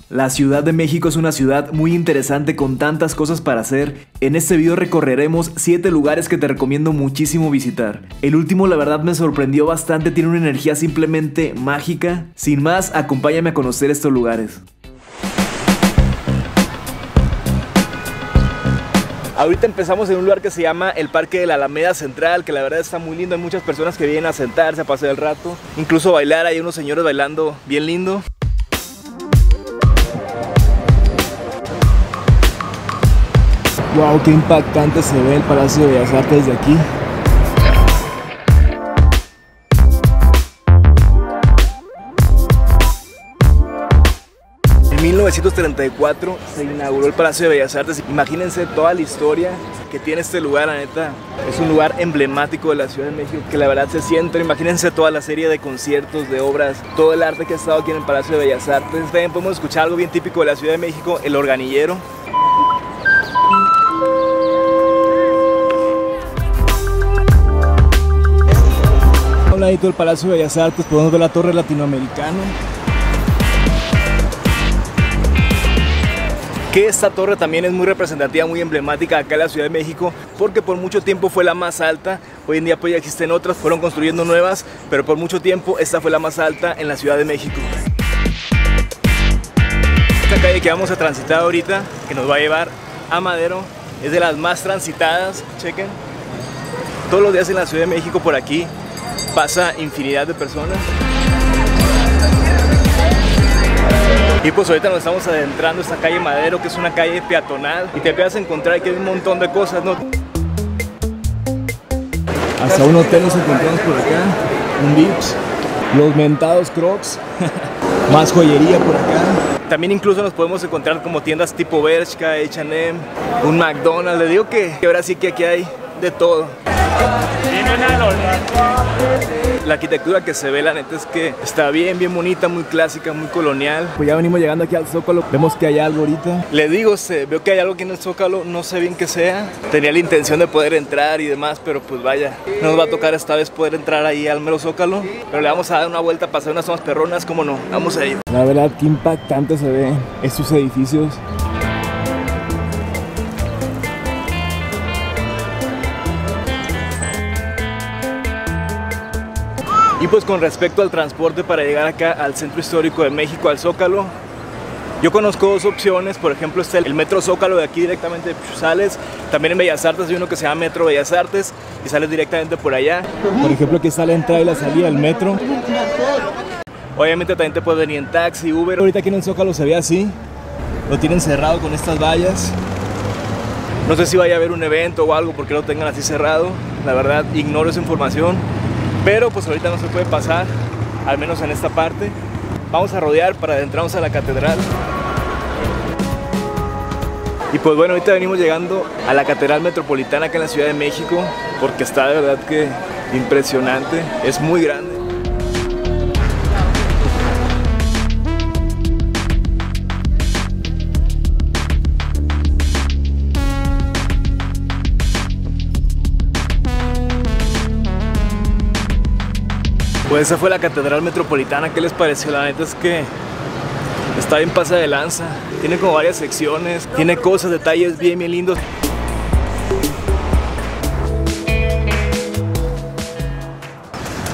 La Ciudad de México es una ciudad muy interesante con tantas cosas para hacer. En este video recorreremos 7 lugares que te recomiendo muchísimo visitar. El último la verdad me sorprendió bastante, tiene una energía simplemente mágica. Sin más, acompáñame a conocer estos lugares. Ahorita empezamos en un lugar que se llama el Parque de la Alameda Central, que la verdad está muy lindo. Hay muchas personas que vienen a sentarse, a pasar el rato, incluso bailar. Hay unos señores bailando bien lindo. Wow, qué impactante se ve el Palacio de Bellas Artes desde aquí. En 1934 se inauguró el Palacio de Bellas Artes. Imagínense toda la historia que tiene este lugar, la neta. Es un lugar emblemático de la Ciudad de México que la verdad se siente. Imagínense toda la serie de conciertos, de obras, todo el arte que ha estado aquí en el Palacio de Bellas Artes. También podemos escuchar algo bien típico de la Ciudad de México, el organillero. A un ladito del Palacio de Bellas Artes podemos ver la Torre Latinoamericana. Que esta torre también es muy representativa, muy emblemática acá en la Ciudad de México, porque por mucho tiempo fue la más alta. Hoy en día pues ya existen otras, fueron construyendo nuevas, pero por mucho tiempo esta fue la más alta en la Ciudad de México. Esta calle que vamos a transitar ahorita, que nos va a llevar a Madero, es de las más transitadas. Chequen, todos los días en la Ciudad de México por aquí pasa infinidad de personas. Y pues ahorita nos estamos adentrando a esta calle Madero, que es una calle peatonal, y te empiezas a encontrar que hay un montón de cosas, ¿no? Hasta un hotel nos encontramos por acá, un beach, los mentados Crocs, más joyería por acá. También incluso nos podemos encontrar como tiendas tipo Bershka, H&M, un McDonald's. Le digo que ahora sí que aquí hay de todo. La arquitectura que se ve, la neta, es que está bien bonita, muy clásica, muy colonial. Pues ya venimos llegando aquí al Zócalo, vemos que hay algo ahorita. Le digo, veo que hay algo aquí en el Zócalo, no sé bien qué sea. Tenía la intención de poder entrar y demás, pero pues vaya, no nos va a tocar esta vez poder entrar ahí al mero Zócalo. Pero le vamos a dar una vuelta, pasar unas zonas perronas, cómo no, vamos a ir. La verdad, qué impactante se ve estos edificios. Y pues con respecto al transporte para llegar acá al Centro Histórico de México, al Zócalo, yo conozco dos opciones. Por ejemplo está el Metro Zócalo, de aquí directamente sales. También en Bellas Artes hay uno que se llama Metro Bellas Artes y sales directamente por allá. Por ejemplo aquí está la entrada y la salida del metro. Obviamente también te puedes venir en taxi, Uber. Ahorita aquí en el Zócalo se ve así, lo tienen cerrado con estas vallas. No sé si vaya a haber un evento o algo porque lo tengan así cerrado. La verdad ignoro esa información. Pero pues ahorita no se puede pasar, al menos en esta parte. Vamos a rodear para adentrarnos a la catedral. Y pues bueno, ahorita venimos llegando a la Catedral Metropolitana acá en la Ciudad de México, porque está de verdad que impresionante, es muy grande. Pues esa fue la Catedral Metropolitana. ¿Qué les pareció? La neta es que está bien pasa de lanza. Tiene como varias secciones, tiene cosas, detalles bien lindos.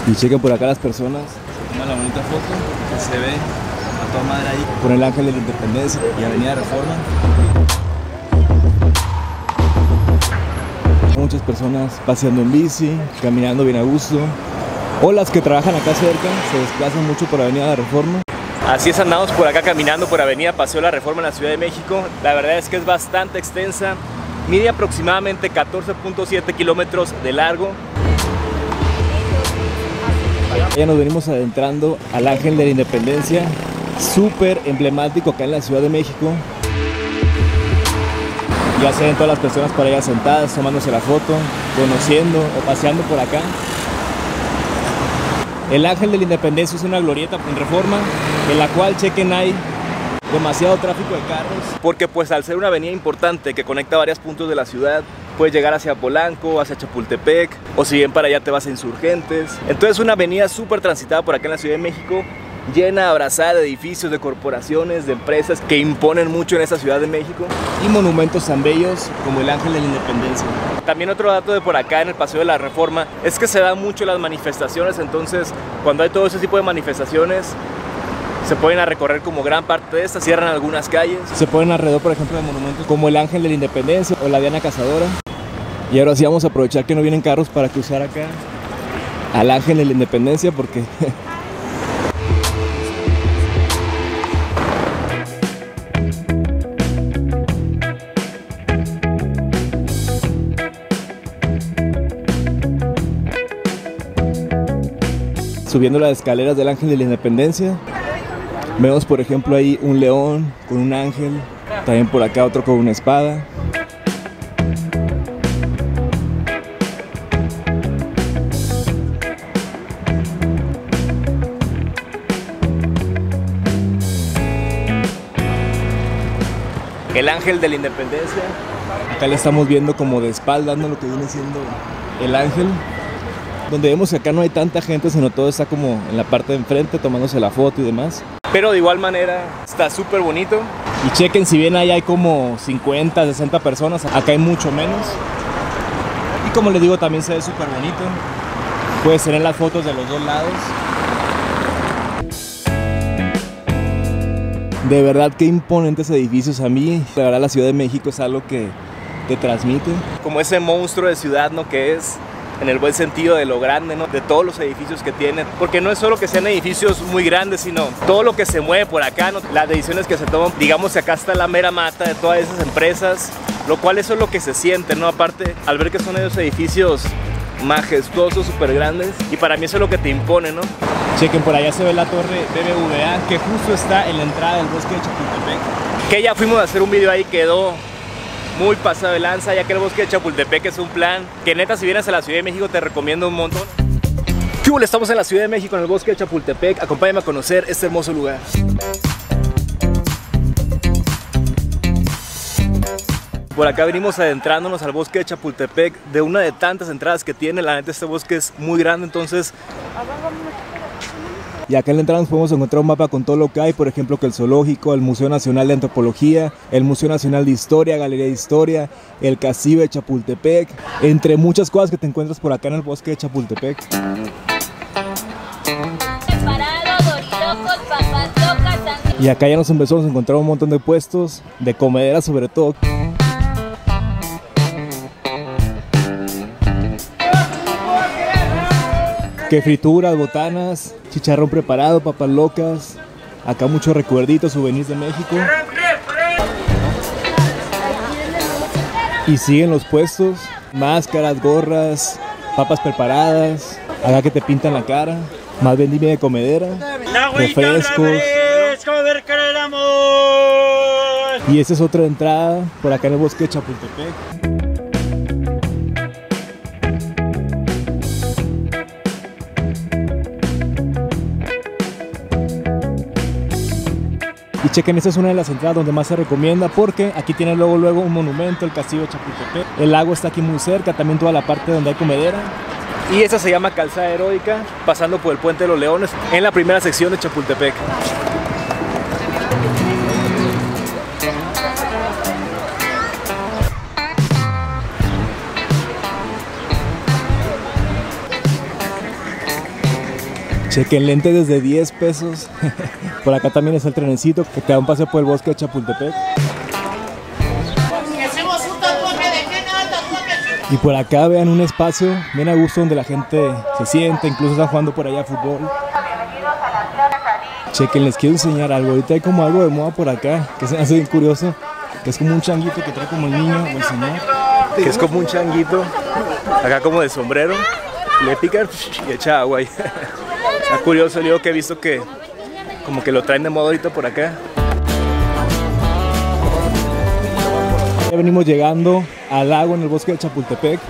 Y chequen por acá las personas. Se toma la bonita foto que se ve a toda madre ahí con el Ángel de la Independencia y Avenida Reforma. Muchas personas paseando en bici, caminando bien a gusto. O las que trabajan acá cerca, se desplazan mucho por Avenida La Reforma. Así es, andamos por acá caminando por Avenida Paseo La Reforma en la Ciudad de México. La verdad es que es bastante extensa, mide aproximadamente 14.7 kilómetros de largo. Ya nos venimos adentrando al Ángel de la Independencia, súper emblemático acá en la Ciudad de México. Ya se ven todas las personas por allá sentadas, tomándose la foto, conociendo o paseando por acá. El Ángel de la Independencia es una glorieta en Reforma, en la cual, chequen, hay demasiado tráfico de carros. Porque pues al ser una avenida importante que conecta varios puntos de la ciudad, puedes llegar hacia Polanco, hacia Chapultepec, o si bien para allá te vas a Insurgentes. Entonces una avenida súper transitada por acá en la Ciudad de México. llena, abrazada de edificios, de corporaciones, de empresas que imponen mucho en esta Ciudad de México. Y monumentos tan bellos como el Ángel de la Independencia. También otro dato de por acá en el Paseo de la Reforma es que se dan mucho las manifestaciones, entonces cuando hay todo ese tipo de manifestaciones se pueden a recorrer como gran parte de estas, cierran algunas calles. Se ponen alrededor, por ejemplo, de monumentos como el Ángel de la Independencia o la Diana Cazadora. Y ahora sí vamos a aprovechar que no vienen carros para cruzar acá al Ángel de la Independencia porque... Subiendo las escaleras del Ángel de la Independencia, vemos por ejemplo ahí un león con un ángel, también por acá otro con una espada. El Ángel de la Independencia, acá le estamos viendo como de espaldas, ¿no? Lo que viene siendo el ángel. Donde vemos que acá no hay tanta gente, sino todo está como en la parte de enfrente tomándose la foto y demás. Pero de igual manera está súper bonito. Y chequen, si bien ahí hay como 50, 60 personas, acá hay mucho menos. Y como les digo, también se ve súper bonito. Puedes tener las fotos de los dos lados. De verdad que imponentes edificios. A mí, la verdad, la Ciudad de México es algo que te transmite. Como ese monstruo de ciudad, ¿no? Que es... en el buen sentido de lo grande, ¿no? De todos los edificios que tienen, porque no es solo que sean edificios muy grandes, sino todo lo que se mueve por acá, ¿no? Las decisiones que se toman, digamos que acá está la mera mata de todas esas empresas, lo cual eso es lo que se siente, ¿no? Aparte, al ver que son esos edificios majestuosos, súper grandes, y para mí eso es lo que te impone, ¿no? Chequen, por allá se ve la torre BBVA, que justo está en la entrada del bosque de Chapultepec, que ya fuimos a hacer un video ahí, quedó muy pasado de lanza, ya que el bosque de Chapultepec es un plan que neta, si vienes a la Ciudad de México te recomiendo un montón. ¿Qué hubo? Estamos en la Ciudad de México, en el bosque de Chapultepec. Acompáñame a conocer este hermoso lugar. Por acá venimos adentrándonos al bosque de Chapultepec, de una de tantas entradas que tiene. La neta, este bosque es muy grande, entonces... Y acá en la entrada nos podemos encontrar un mapa con todo lo que hay, por ejemplo que el zoológico, el Museo Nacional de Antropología, el Museo Nacional de Historia, Galería de Historia, el Castillo de Chapultepec, entre muchas cosas que te encuentras por acá en el bosque de Chapultepec. Y acá ya nos empezamos a encontrar un montón de puestos, de comederas sobre todo. Que frituras, botanas, chicharrón preparado, papas locas, acá muchos recuerditos, souvenirs de México. Y siguen los puestos, máscaras, gorras, papas preparadas, acá que te pintan la cara, más vendimia de comedera, refrescos. Y esa es otra entrada por acá en el bosque de Chapultepec. Y chequen, esta es una de las entradas donde más se recomienda porque aquí tiene luego un monumento, el Castillo de Chapultepec. El lago está aquí muy cerca, también toda la parte donde hay comedera. Y esta se llama Calzada Heroica, pasando por el Puente de los Leones, en la primera sección de Chapultepec. Chequen, lente desde 10 pesos. Por acá también está el trenecito que te da un paseo por el bosque de Chapultepec. Y por acá vean un espacio bien a gusto donde la gente se siente, incluso están jugando por allá fútbol. Chequen, les quiero enseñar algo. Ahorita hay como algo de moda por acá que se me hace bien curioso, que es como un changuito que trae como el niño o el señor, que es como un changuito acá como de sombrero, le pica y echa agua ahí. Está curioso, digo que he visto que como que lo traen de moda ahorita por acá. Ya venimos llegando al lago en el bosque de Chapultepec.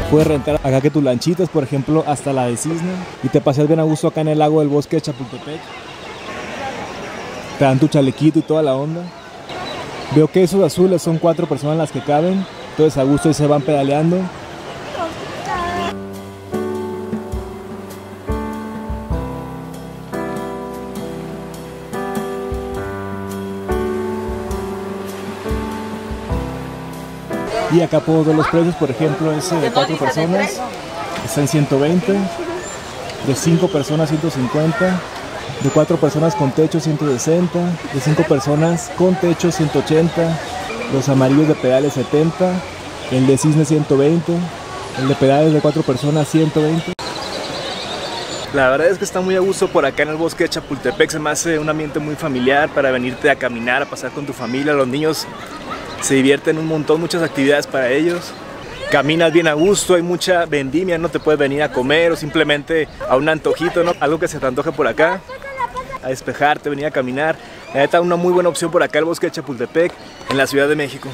Puedes rentar acá que tus lanchitas, por ejemplo, hasta la de Cisne, y te paseas bien a gusto acá en el lago del bosque de Chapultepec. Te dan tu chalequito y toda la onda. Veo que esos azules son 4 personas las que caben, entonces a gusto y se van pedaleando. Y acá puedo ver los precios, por ejemplo, ese de 4 personas está en 120, de 5 personas 150, de 4 personas con techo 160, de 5 personas con techo 180, los amarillos de pedales 70, el de cisne 120, el de pedales de 4 personas 120. La verdad es que está muy a gusto por acá en el bosque de Chapultepec. Se me hace un ambiente muy familiar para venirte a caminar, a pasar con tu familia. Los niños se divierten un montón, muchas actividades para ellos. Caminas bien a gusto, hay mucha vendimia, no te puedes venir a comer o simplemente a un antojito, ¿no? Algo que se te antoje por acá, a despejarte, venir a caminar. La neta, una muy buena opción por acá el bosque de Chapultepec en la Ciudad de México.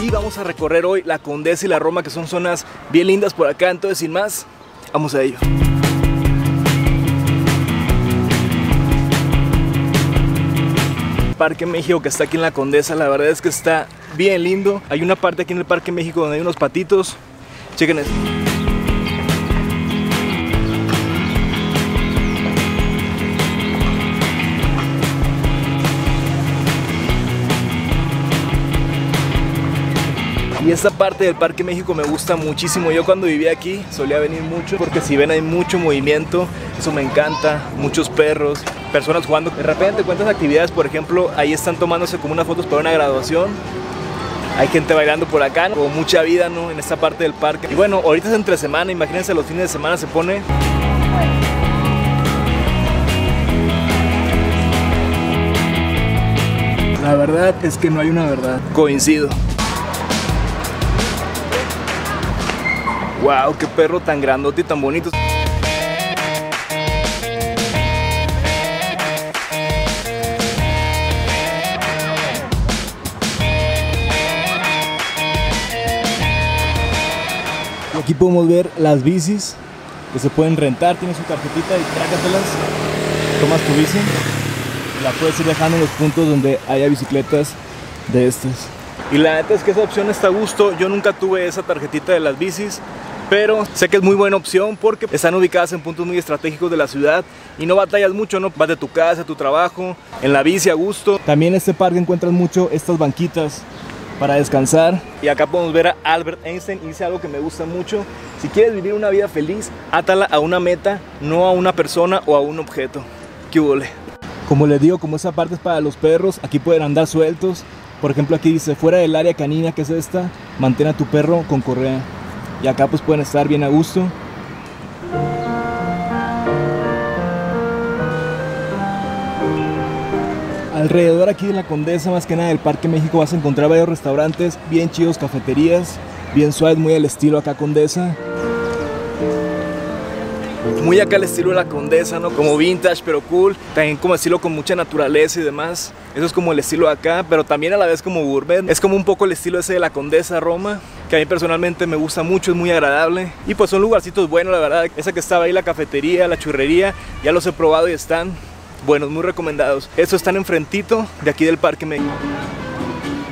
Y vamos a recorrer hoy la Condesa y la Roma, que son zonas bien lindas por acá. Entonces, sin más, vamos a ello. Parque México, que está aquí en la Condesa, la verdad es que está bien lindo. Hay una parte aquí en el Parque México donde hay unos patitos. Chequen esto. Y esta parte del Parque México me gusta muchísimo. Yo cuando vivía aquí solía venir mucho porque si ven hay mucho movimiento, eso me encanta, muchos perros, personas jugando. De repente cuántas actividades, por ejemplo, ahí están tomándose como unas fotos para una graduación. Hay gente bailando por acá, con mucha vida, ¿no? En esta parte del parque. Y bueno, ahorita es entre semana, imagínense los fines de semana se pone. La verdad es que no hay una verdad. Coincido. Wow, qué perro tan grandote y tan bonito. Y aquí podemos ver las bicis que se pueden rentar. Tienes su tarjetita y trácatelas. Tomas tu bici y la puedes ir dejando en los puntos donde haya bicicletas de estas. Y la neta es que esa opción está a gusto. Yo nunca tuve esa tarjetita de las bicis, pero sé que es muy buena opción porque están ubicadas en puntos muy estratégicos de la ciudad y no batallas mucho, ¿no? Vas de tu casa a tu trabajo, en la bici a gusto. También en este parque encuentras mucho estas banquitas para descansar. Y acá podemos ver a Albert Einstein y dice algo que me gusta mucho: si quieres vivir una vida feliz, átala a una meta, no a una persona o a un objeto. ¿Qué huele? Como les digo, como esa parte es para los perros, aquí pueden andar sueltos. Por ejemplo, aquí dice, fuera del área canina, que es esta, mantén a tu perro con correa. Y acá pues pueden estar bien a gusto. Alrededor aquí de la Condesa, más que nada del Parque México, vas a encontrar varios restaurantes bien chidos, cafeterías, bien suaves, muy al estilo acá Condesa. Muy acá al estilo de la Condesa, ¿no? Como vintage pero cool, también como estilo con mucha naturaleza y demás. Eso es como el estilo de acá, pero también a la vez como gourmet. Es como un poco el estilo ese de la Condesa Roma, que a mí personalmente me gusta mucho, es muy agradable. Y pues son lugarcitos buenos, la verdad. Esa que estaba ahí, la cafetería, la churrería, ya los he probado y están buenos, muy recomendados. Estos están enfrentito de aquí del Parque México.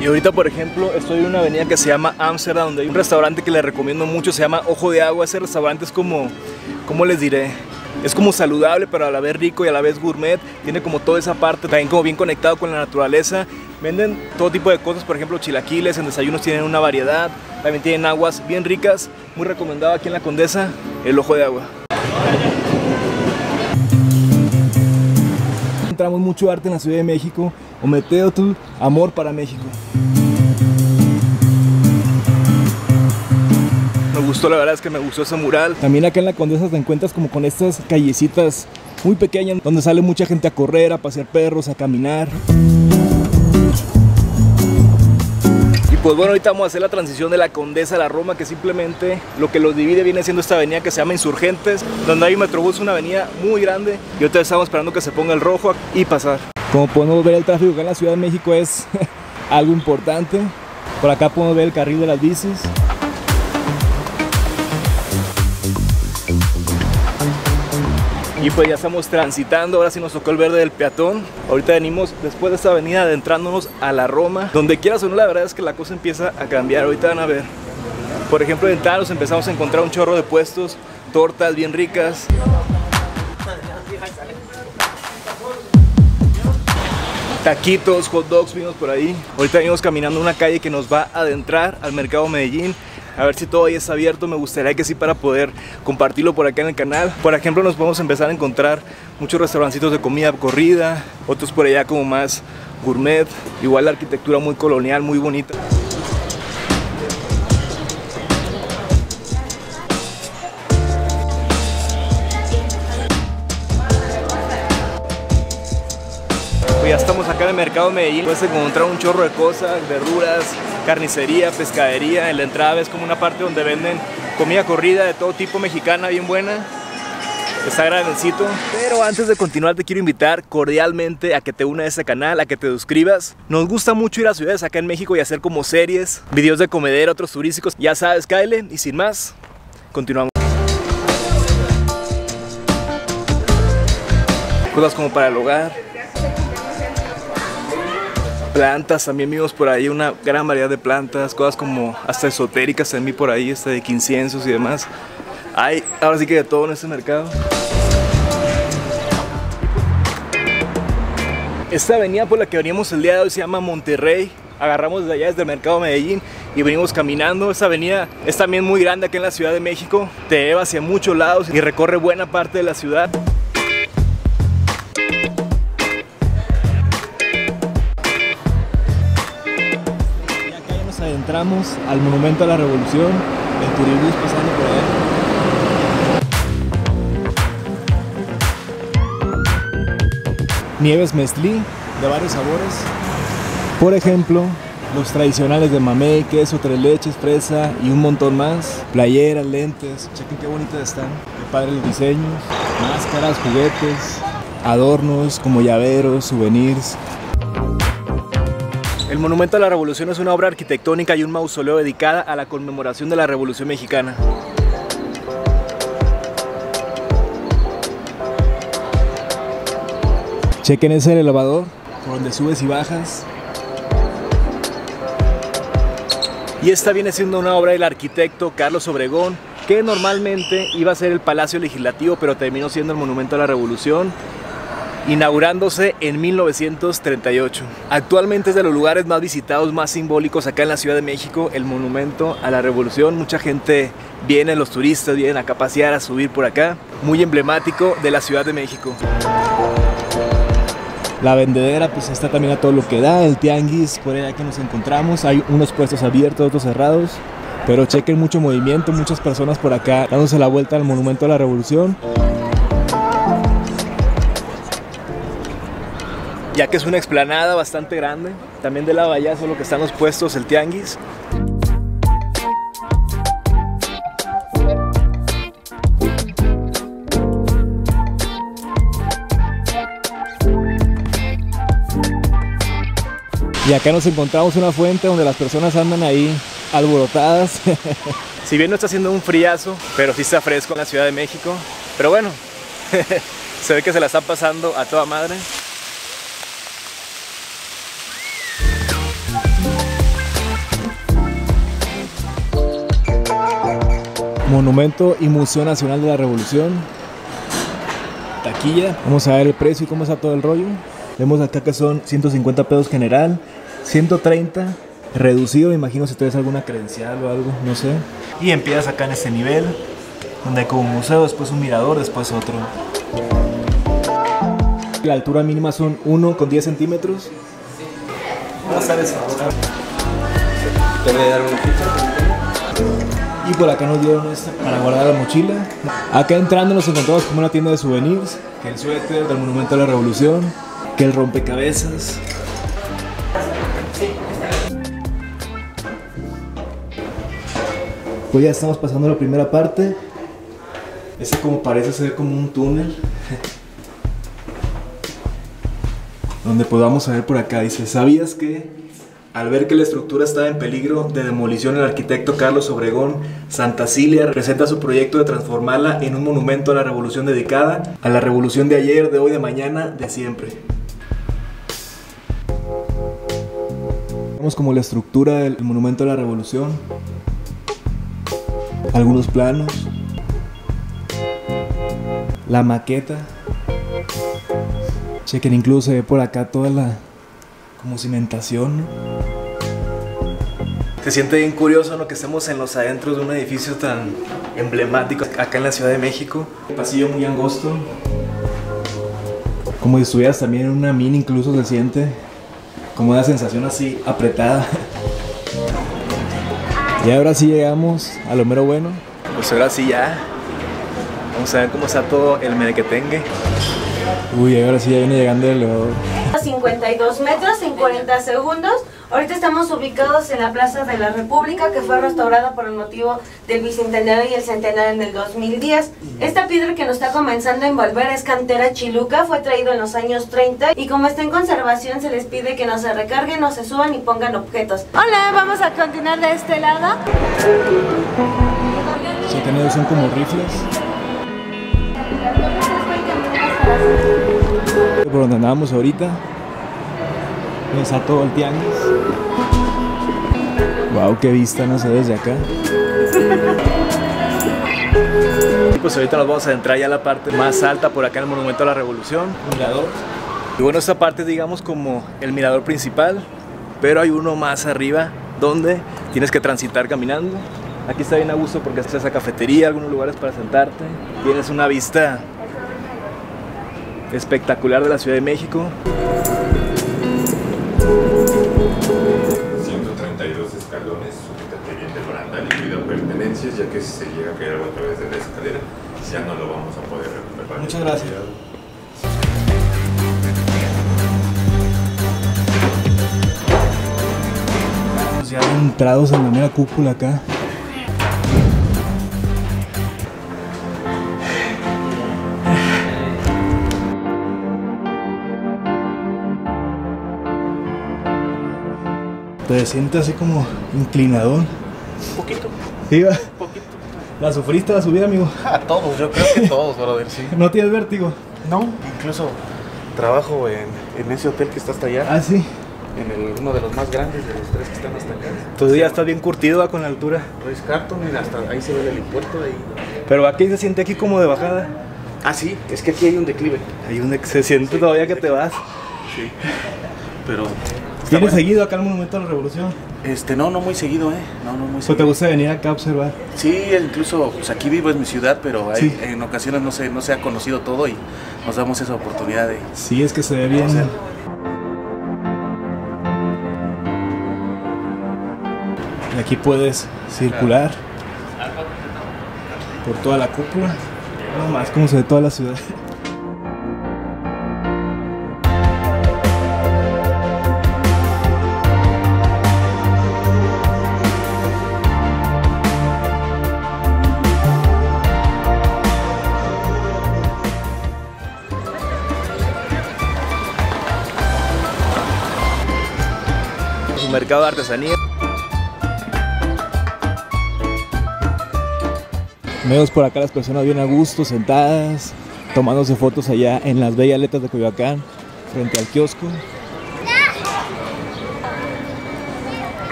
Y ahorita, por ejemplo, estoy en una avenida que se llama Amsterdam, donde hay un restaurante que les recomiendo mucho, se llama Ojo de Agua. Ese restaurante es como, ¿cómo les diré? Es como saludable, pero a la vez rico y a la vez gourmet. Tiene como toda esa parte, también como bien conectado con la naturaleza. Venden todo tipo de cosas, por ejemplo chilaquiles, en desayunos tienen una variedad. También tienen aguas bien ricas, muy recomendado aquí en la Condesa, el Ojo de Agua. Encontramos mucho arte en la Ciudad de México. Ometeotl, amor para México. Me gustó, la verdad es que me gustó ese mural. También acá en la Condesa te encuentras como con estas callecitas muy pequeñas donde sale mucha gente a correr, a pasear perros, a caminar. Y pues bueno, ahorita vamos a hacer la transición de la Condesa a la Roma, que simplemente lo que los divide viene siendo esta avenida que se llama Insurgentes, donde hay un metrobús, una avenida muy grande, y ahorita estamos esperando que se ponga el rojo y pasar. Como podemos ver, el tráfico acá en la Ciudad de México es algo importante. Por acá podemos ver el carril de las bicis. Y pues ya estamos transitando, ahora sí nos tocó el verde del peatón. Ahorita venimos después de esta avenida adentrándonos a la Roma. Donde quieras o no, la verdad es que la cosa empieza a cambiar. Ahorita van a ver. Por ejemplo, en Talos empezamos a encontrar un chorro de puestos, tortas bien ricas. taquitos, hot dogs vimos por ahí. Ahorita venimos caminando una calle que nos va a adentrar al mercado Medellín. A ver si todavía está abierto, me gustaría que sí, para poder compartirlo por acá en el canal. Por ejemplo, nos podemos empezar a encontrar muchos restaurancitos de comida corrida, otros por allá como más gourmet. Igual la arquitectura muy colonial, muy bonita. Ya estamos acá en el mercado Medellín. Puedes encontrar un chorro de cosas, verduras, carnicería, pescadería. En la entrada es como una parte donde venden comida corrida de todo tipo, mexicana, bien buena. Está grandecito. Pero antes de continuar te quiero invitar cordialmente a que te unas a este canal, a que te suscribas. Nos gusta mucho ir a ciudades acá en México y hacer como series, videos de comedera, otros turísticos. Ya sabes, cáele. Y sin más, continuamos. Cosas como para el hogar. Plantas, también vimos por ahí una gran variedad de plantas, cosas como hasta esotéricas también por ahí, de inciensos y demás. Hay ahora sí que de todo en este mercado. Esta avenida por la que veníamos el día de hoy se llama Monterrey. Agarramos desde allá, desde el mercado Medellín, y venimos caminando. Esta avenida es también muy grande aquí en la Ciudad de México. Te lleva hacia muchos lados y recorre buena parte de la ciudad. Entramos al Monumento a la Revolución, el turibús pasando por allá. Nieves Mezclí de varios sabores. Por ejemplo, los tradicionales de mamey, queso, tres leches, fresa y un montón más. Playeras, lentes, chequen qué bonitas están, qué padres los diseños. Máscaras, juguetes, adornos como llaveros, souvenirs. El Monumento a la Revolución es una obra arquitectónica y un mausoleo dedicada a la conmemoración de la Revolución Mexicana. Chequen ese elevador por donde subes y bajas. Y esta viene siendo una obra del arquitecto Carlos Obregón, que normalmente iba a ser el Palacio Legislativo, pero terminó siendo el Monumento a la Revolución, inaugurándose en 1938. Actualmente es de los lugares más visitados, más simbólicos acá en la Ciudad de México, el Monumento a la Revolución. Mucha gente viene, los turistas vienen acá a pasear, a subir por acá. Muy emblemático de la Ciudad de México. La vendedera pues está también a todo lo que da, el tianguis por allá que nos encontramos. Hay unos puestos abiertos, otros cerrados. Pero chequen mucho movimiento, muchas personas por acá dándose la vuelta al Monumento a la Revolución. Ya que es una explanada bastante grande, también de lado allá solo que están los puestos, el tianguis. Y acá nos encontramos una fuente donde las personas andan ahí alborotadas. Si bien no está haciendo un friazo, pero sí está fresco en la Ciudad de México. Pero bueno, se ve que se la está pasando a toda madre. Monumento y Museo Nacional de la Revolución. Taquilla. Vamos a ver el precio y cómo está todo el rollo. Vemos acá que son 150 pesos general, 130 reducido, me imagino si traes alguna credencial o algo, no sé. Y empiezas acá en este nivel, donde hay como un museo, después un mirador, después otro. La altura mínima son 1,10 centímetros. Vamos a ver eso. Te voy a dar una ficha. Y por acá nos dieron esto para guardar la mochila. Acá entrando nos encontramos como una tienda de souvenirs, que el suéter del Monumento a la Revolución, que el rompecabezas. Pues ya estamos pasando la primera parte. Este como parece ser como un túnel, donde podamos ver por acá. Dice: ¿sabías que? Al ver que la estructura estaba en peligro de demolición, el arquitecto Carlos Obregón Santacilia presenta su proyecto de transformarla en un monumento a la revolución dedicada a la revolución de ayer, de hoy, de mañana, de siempre. Vemos como la estructura del monumento a la revolución, algunos planos, la maqueta. Chequen, incluso se ve por acá toda como cimentación. Se siente bien curioso, ¿no?, que estemos en los adentros de un edificio tan emblemático acá en la Ciudad de México. Un pasillo muy angosto. Como si estuvieras también en una mina, incluso se siente como una sensación así apretada. Y ahora sí llegamos a lo mero bueno. Pues ahora sí ya. Vamos a ver cómo está todo el merequetengue. Uy, ahora sí ya viene llegando el elevador. 52 metros en 40 segundos. Ahorita estamos ubicados en la Plaza de la República, que fue restaurada por el motivo del Bicentenario y el Centenario en el 2010. Esta piedra que nos está comenzando a envolver es cantera chiluca, fue traído en los años 30 y como está en conservación se les pide que no se recarguen, no se suban y pongan objetos. Hola, vamos a continuar de este lado. Los tenedores son como rifles. Por donde andábamos ahorita, donde está todo el tianguis. Wow, qué vista, no sé, desde acá. Y pues ahorita nos vamos a entrar ya a la parte más alta, por acá en el Monumento a la Revolución, mirador. Y bueno, esta parte es, digamos, como el mirador principal, pero hay uno más arriba donde tienes que transitar caminando. Aquí está bien a gusto porque está esa cafetería, algunos lugares para sentarte. Tienes una vista espectacular de la Ciudad de México. 132 escalones, sujétate bien del barandal y cuida pertenencias, ya que si se llega a caer algo a través de la escalera, ya no lo vamos a poder recuperar. Muchas gracias. Ya entrados en la mera cúpula acá. Te sientes así como inclinadón. Un poquito. Sí, va. Un poquito. ¿La sufriste la subida, amigo? A todos, yo creo que todos, brother, sí. ¿No tienes vértigo? No, incluso trabajo en ese hotel que está hasta allá. Ah, sí. En uno de los más grandes de los tres que están hasta acá. Tú ya estás bien curtido, va, con la altura. Royce Carton, mira, hasta ahí se ve el helipuerto. Ahí. Pero aquí se siente aquí como de bajada. Ah, sí, es que aquí hay un declive. Hay un se siente todavía que te vas. Sí. Pero. ¿Tienes seguido acá el Monumento a la Revolución? No muy seguido, No muy ¿O seguido. te gusta venir acá a observar? Sí, incluso pues aquí vivo en mi ciudad, pero Sí. en ocasiones no se ha conocido todo y nos damos esa oportunidad de... Sí, es que se ve bien. conocer. Y aquí puedes circular por toda la cúpula. No más como se ve toda la ciudad. Un mercado de artesanía. Vemos por acá las personas bien a gusto, sentadas, tomándose fotos allá en las bellas letras de Coyoacán, frente al kiosco.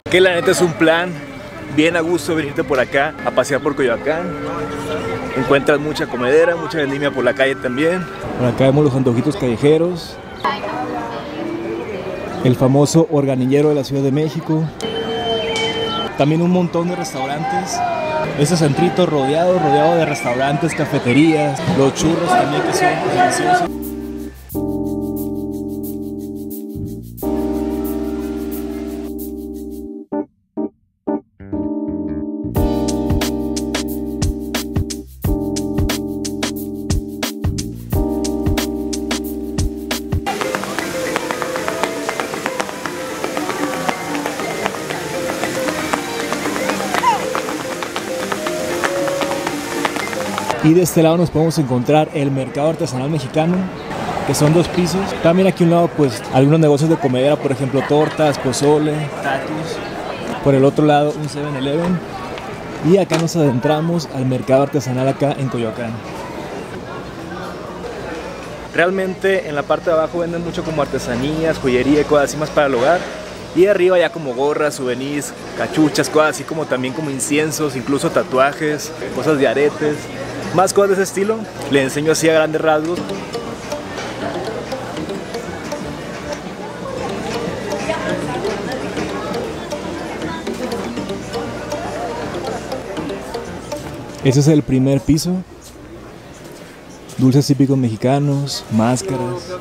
Que la neta es un plan bien a gusto venirte por acá a pasear por Coyoacán. Encuentras mucha comedera, mucha vendimia por la calle también. Por acá vemos los antojitos callejeros. El famoso organillero de la Ciudad de México. También un montón de restaurantes. Ese centrito rodeado de restaurantes, cafeterías. Los churros también que son deliciosos. Y de este lado nos podemos encontrar el Mercado Artesanal Mexicano, que son 2 pisos. También aquí a un lado pues algunos negocios de comedera, por ejemplo tortas, pozole, tacos. Por el otro lado un 7-Eleven. Y acá nos adentramos al Mercado Artesanal acá en Coyoacán. Realmente en la parte de abajo venden mucho como artesanías, joyería y cosas así más para el hogar. Y arriba ya como gorras, souvenirs, cachuchas, cosas así como también como inciensos, incluso tatuajes, cosas de aretes. Más cosas de ese estilo, le enseño así a grandes rasgos. Ese es el primer piso. Dulces típicos mexicanos, máscaras,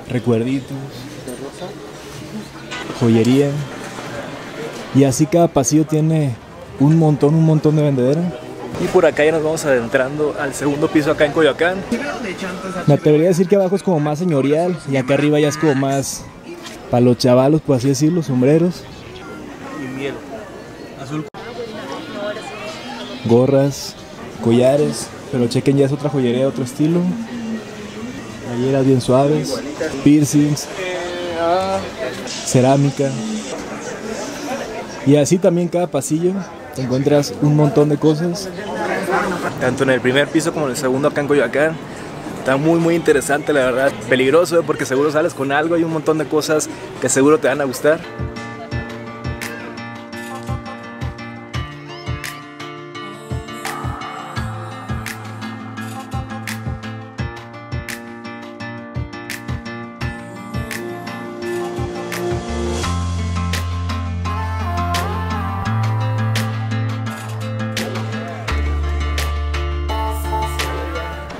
recuerditos, joyería. Y así cada pasillo tiene un montón de vendedera. Y por acá ya nos vamos adentrando al segundo piso acá en Coyoacán. Me atrevería a decir que abajo es como más señorial y acá arriba ya es como más para los chavalos, por así decirlo, sombreros. Y miel, azul. Gorras, collares, pero chequen, ya es otra joyería de otro estilo. Playeras bien suaves, piercings, cerámica. Y así también cada pasillo te encuentras un montón de cosas, tanto en el primer piso como en el segundo acá en Coyoacán. Está muy interesante, la verdad. Peligroso, porque seguro sales con algo, hay un montón de cosas que seguro te van a gustar.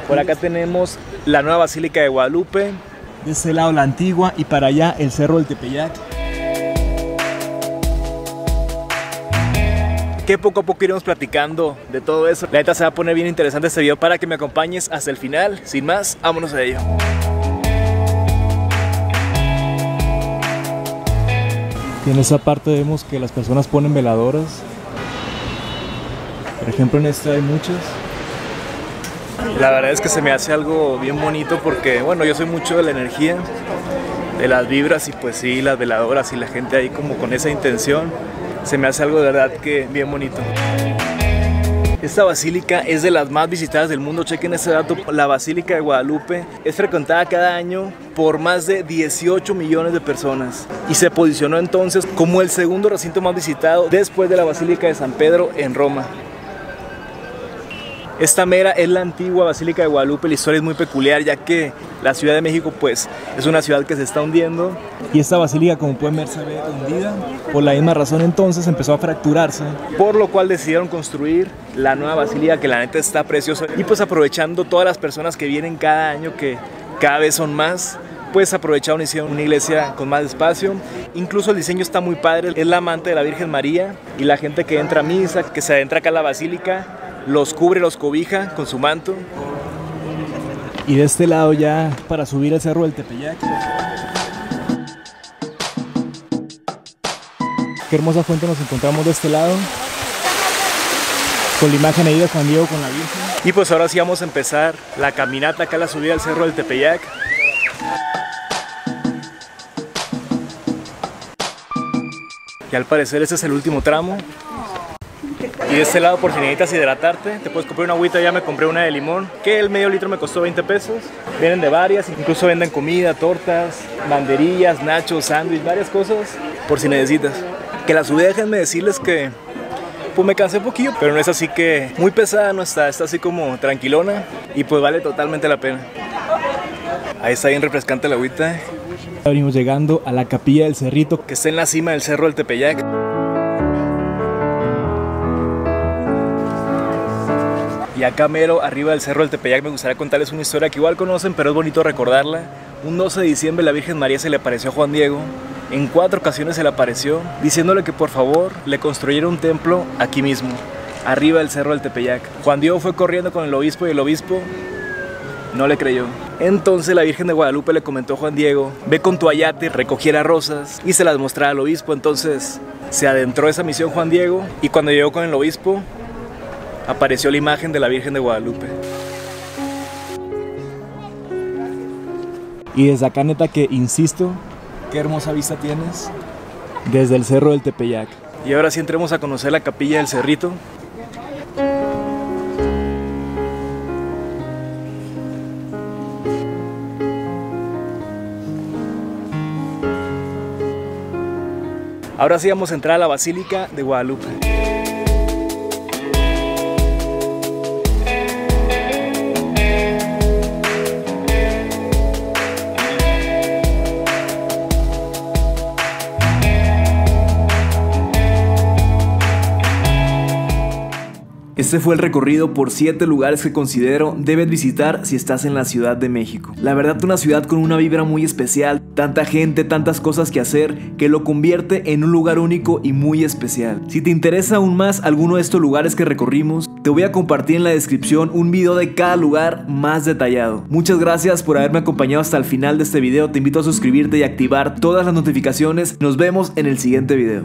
Por acá tenemos la nueva Basílica de Guadalupe, de este lado la antigua y para allá el Cerro del Tepeyac. Que poco a poco iremos platicando de todo eso. La neta se va a poner bien interesante este video para que me acompañes hasta el final. Sin más, vámonos a ello. Y en esa parte vemos que las personas ponen veladoras. Por ejemplo, en esta hay muchas. La verdad es que se me hace algo bien bonito porque, bueno, yo soy mucho de la energía, de las vibras y pues sí, las veladoras y la gente ahí como con esa intención, se me hace algo de verdad que bien bonito. Esta basílica es de las más visitadas del mundo, chequen ese dato. La Basílica de Guadalupe es frecuentada cada año por más de 18 millones de personas y se posicionó entonces como el segundo recinto más visitado después de la Basílica de San Pedro en Roma. Esta mera es la antigua Basílica de Guadalupe. La historia es muy peculiar ya que la Ciudad de México pues es una ciudad que se está hundiendo y esta basílica, como pueden ver, se ve hundida. Por la misma razón entonces empezó a fracturarse, por lo cual decidieron construir la nueva basílica, que la neta está preciosa. Y pues aprovechando todas las personas que vienen cada año, que cada vez son más, pues aprovecharon y hicieron una iglesia con más espacio. Incluso el diseño está muy padre, es la amante de la Virgen María y la gente que entra a misa, que se adentra acá a la basílica, los cubre, los cobija con su manto. Y de este lado ya para subir el Cerro del Tepeyac. Qué hermosa fuente nos encontramos de este lado, con la imagen ahí de Juan Diego con la Virgen. Y pues ahora sí vamos a empezar la caminata acá, la subida al Cerro del Tepeyac. Y al parecer este es el último tramo. Y de este lado, por si necesitas hidratarte, te puedes comprar una agüita. Ya me compré una de limón, que el medio litro me costó 20 pesos. Vienen de varias, incluso venden comida, tortas, banderillas, nachos, sándwich, varias cosas, por si necesitas. Que la subida, déjenme decirles que pues me cansé un poquillo, pero no es así que muy pesada, no está, está así como tranquilona y pues vale totalmente la pena. Ahí está bien refrescante la agüita. Venimos llegando a la Capilla del Cerrito, que está en la cima del Cerro del Tepeyac. Y acá mero arriba del Cerro del Tepeyac me gustaría contarles una historia que igual conocen, pero es bonito recordarla. Un 12 de diciembre la Virgen María se le apareció a Juan Diego. En 4 ocasiones se le apareció, diciéndole que por favor le construyera un templo aquí mismo, arriba del Cerro del Tepeyac. Juan Diego fue corriendo con el obispo y el obispo no le creyó. Entonces la Virgen de Guadalupe le comentó a Juan Diego: ve con tu ayate, recogiera rosas y se las mostrara al obispo. Entonces se adentró esa misión Juan Diego y cuando llegó con el obispo apareció la imagen de la Virgen de Guadalupe. Y desde acá, neta, que insisto, qué hermosa vista tienes desde el Cerro del Tepeyac. Y ahora sí entremos a conocer la Capilla del Cerrito. Ahora sí vamos a entrar a la Basílica de Guadalupe. Este fue el recorrido por 7 lugares que considero debes visitar si estás en la Ciudad de México. La verdad, una ciudad con una vibra muy especial, tanta gente, tantas cosas que hacer, que lo convierte en un lugar único y muy especial. Si te interesa aún más alguno de estos lugares que recorrimos, te voy a compartir en la descripción un video de cada lugar más detallado. Muchas gracias por haberme acompañado hasta el final de este video. Te invito a suscribirte y activar todas las notificaciones. Nos vemos en el siguiente video.